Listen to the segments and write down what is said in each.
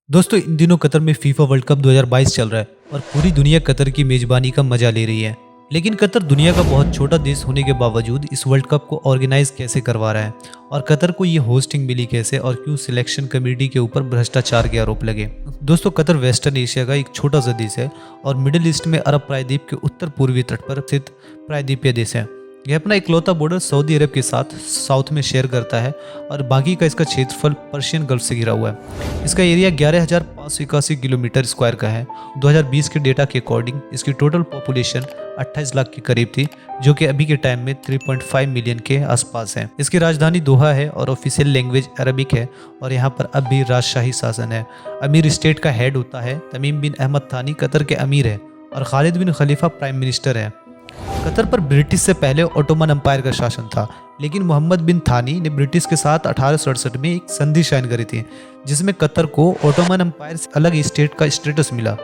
दोस्तों इन दिनों कतर में फीफा वर्ल्ड कप 2022 चल रहा है और पूरी दुनिया कतर की मेजबानी का मजा ले रही है। लेकिन कतर दुनिया का बहुत छोटा देश होने के बावजूद इस वर्ल्ड कप को ऑर्गेनाइज कैसे करवा रहा है और कतर को ये होस्टिंग मिली कैसे और क्यों सिलेक्शन कमेटी के ऊपर भ्रष्टाचार के आरोप लगे। दोस्तों कतर वेस्टर्न एशिया का एक छोटा सा देश है और मिडिल ईस्ट में अरब प्रायद्वीप के उत्तर पूर्वी तट पर स्थित प्रायद्वीपीय देश है। यह अपना इकलौता बॉर्डर सऊदी अरब के साथ साउथ में शेयर करता है और बाकी का इसका क्षेत्रफल पर्शियन गल्फ से घिरा हुआ है। इसका एरिया 11,581 किलोमीटर स्क्वायर का है। 2020 के डेटा के अकॉर्डिंग इसकी टोटल पॉपुलेशन 28 लाख के करीब थी, जो कि अभी के टाइम में 3.5 मिलियन के आसपास है। इसकी राजधानी दोहा है और ऑफिशियल लैंग्वेज अरबिक है और यहाँ पर अब भी राजशाही शासन है। अमीर स्टेट का हेड होता है। तमीम बिन अहमद थानी कतर के अमीर है और खालिद बिन खलीफा प्राइम मिनिस्टर है। कतर पर ब्रिटिश से पहले ओटोमन एम्पायर का शासन था, लेकिन मोहम्मद बिन थानी ने ब्रिटिश के साथ 1867 में एक संधि साइन करी थी, जिसमें कतर को ओटोमन एम्पायर से अलग स्टेट का स्टेटस मिला।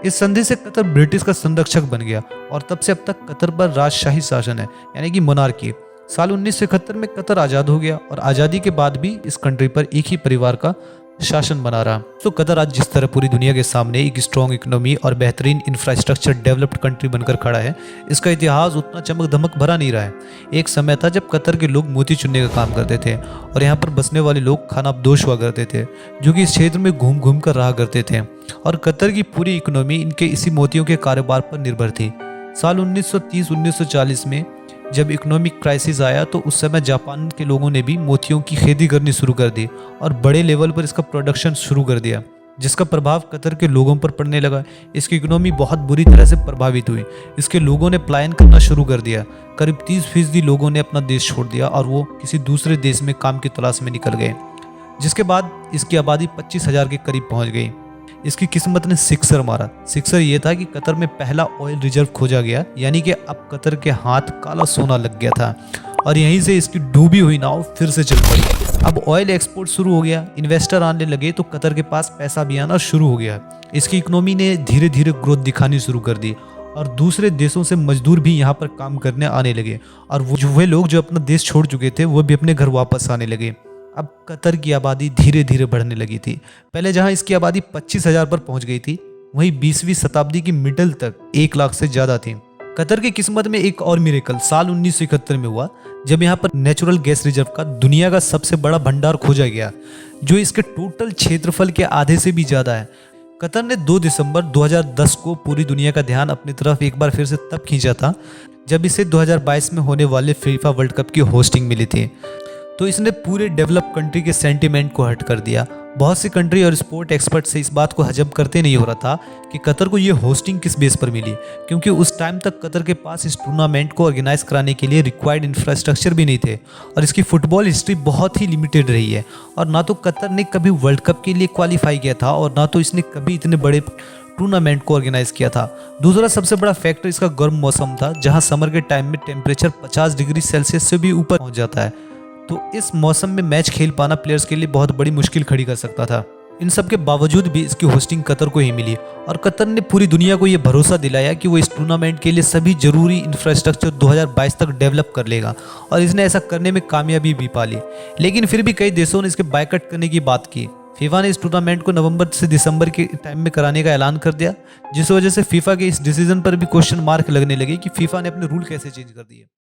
इस संधि से कतर ब्रिटिश का संरक्षक बन गया और तब से अब तक कतर पर राजशाही शासन है, यानी कि मोनार्की। साल 1971 में कतर आज़ाद हो गया और आज़ादी के बाद भी इस कंट्री पर एक ही परिवार का शासन बना रहा। तो कतर आज जिस तरह पूरी दुनिया के सामने एक स्ट्रॉन्ग इकोनॉमी और बेहतरीन इंफ्रास्ट्रक्चर डेवलप्ड कंट्री बनकर खड़ा है, इसका इतिहास उतना चमक धमक भरा नहीं रहा है। एक समय था जब कतर के लोग मोती चुनने का काम करते थे और यहाँ पर बसने वाले लोग खानाबदोश हुआ करते थे, जो कि इस क्षेत्र में घूम घूम कर रहा करते थे और कतर की पूरी इकोनॉमी इनके इसी मोतियों के कारोबार पर निर्भर थी। साल 1930-1940 में जब इकोनॉमिक क्राइसिस आया तो उस समय जापान के लोगों ने भी मोतियों की खेती करनी शुरू कर दी और बड़े लेवल पर इसका प्रोडक्शन शुरू कर दिया, जिसका प्रभाव कतर के लोगों पर पड़ने लगा। इसकी इकोनॉमी बहुत बुरी तरह से प्रभावित हुई। इसके लोगों ने पलायन करना शुरू कर दिया। करीब 30% लोगों ने अपना देश छोड़ दिया और वो किसी दूसरे देश में काम की तलाश में निकल गए, जिसके बाद इसकी आबादी 25,000 के करीब पहुँच गई। इसकी किस्मत ने सिक्सर मारा। सिक्सर ये था कि कतर में पहला ऑयल रिजर्व खोजा गया, यानी कि अब कतर के हाथ काला सोना लग गया था और यहीं से इसकी डूबी हुई नाव फिर से चल पड़ी। अब ऑयल एक्सपोर्ट शुरू हो गया, इन्वेस्टर आने लगे तो कतर के पास पैसा भी आना शुरू हो गया। इसकी इकोनॉमी ने धीरे धीरे ग्रोथ दिखानी शुरू कर दी और दूसरे देशों से मजदूर भी यहाँ पर काम करने आने लगे और वो लोग जो अपना देश छोड़ चुके थे वो भी अपने घर वापस आने लगे। अब कतर की आबादी धीरे धीरे बढ़ने लगी थी। पहले जहां इसकी आबादी 25,000 पर पहुंच गई थी, वहीं 20वीं शताब्दी की मिडल तक 1 लाख से ज्यादा थी। कतर की किस्मत में एक और मिरेकल साल 1971 में हुआ, जब यहां पर नेचुरल गैस रिजर्व का दुनिया का सबसे बड़ा भंडार खोजा गया, जो इसके टोटल क्षेत्रफल के आधे से भी ज्यादा है। कतर ने 2 दिसंबर 2010 को पूरी दुनिया का ध्यान अपनी तरफ एक बार फिर से तब खींचा था जब इसे 2022 में होने वाले फीफा वर्ल्ड कप की होस्टिंग मिली थी। तो इसने पूरे डेवलप कंट्री के सेंटीमेंट को हट कर दिया। बहुत सी कंट्री और स्पोर्ट एक्सपर्ट से इस बात को हजम करते नहीं हो रहा था कि कतर को ये होस्टिंग किस बेस पर मिली, क्योंकि उस टाइम तक कतर के पास इस टूर्नामेंट को ऑर्गेनाइज कराने के लिए रिक्वायर्ड इंफ्रास्ट्रक्चर भी नहीं थे और इसकी फुटबॉल हिस्ट्री बहुत ही लिमिटेड रही है। और ना तो कतर ने कभी वर्ल्ड कप के लिए क्वालिफाई किया था और ना तो इसने कभी इतने बड़े टूर्नामेंट को ऑर्गेनाइज किया था। दूसरा सबसे बड़ा फैक्टर इसका गर्म मौसम था, जहाँ समर के टाइम में टेम्परेचर 50 डिग्री सेल्सियस से भी ऊपर पहुँच जाता है। तो इस मौसम में मैच खेल पाना प्लेयर्स के लिए बहुत बड़ी मुश्किल खड़ी कर सकता था। इन सब के बावजूद भी इसकी होस्टिंग कतर को ही मिली और कतर ने पूरी दुनिया को यह भरोसा दिलाया कि वो इस टूर्नामेंट के लिए सभी जरूरी इंफ्रास्ट्रक्चर 2022 तक डेवलप कर लेगा और इसने ऐसा करने में कामयाबी भी पा ली। लेकिन फिर भी कई देशों ने इसके बायकॉट करने की बात की। फीफा ने इस टूर्नामेंट को नवंबर से दिसंबर के टाइम में कराने का ऐलान कर दिया, जिस वजह से फीफा के इस डिसीजन पर भी क्वेश्चन मार्क लगने लगे कि फीफा ने अपने रूल कैसे चेंज कर दिए।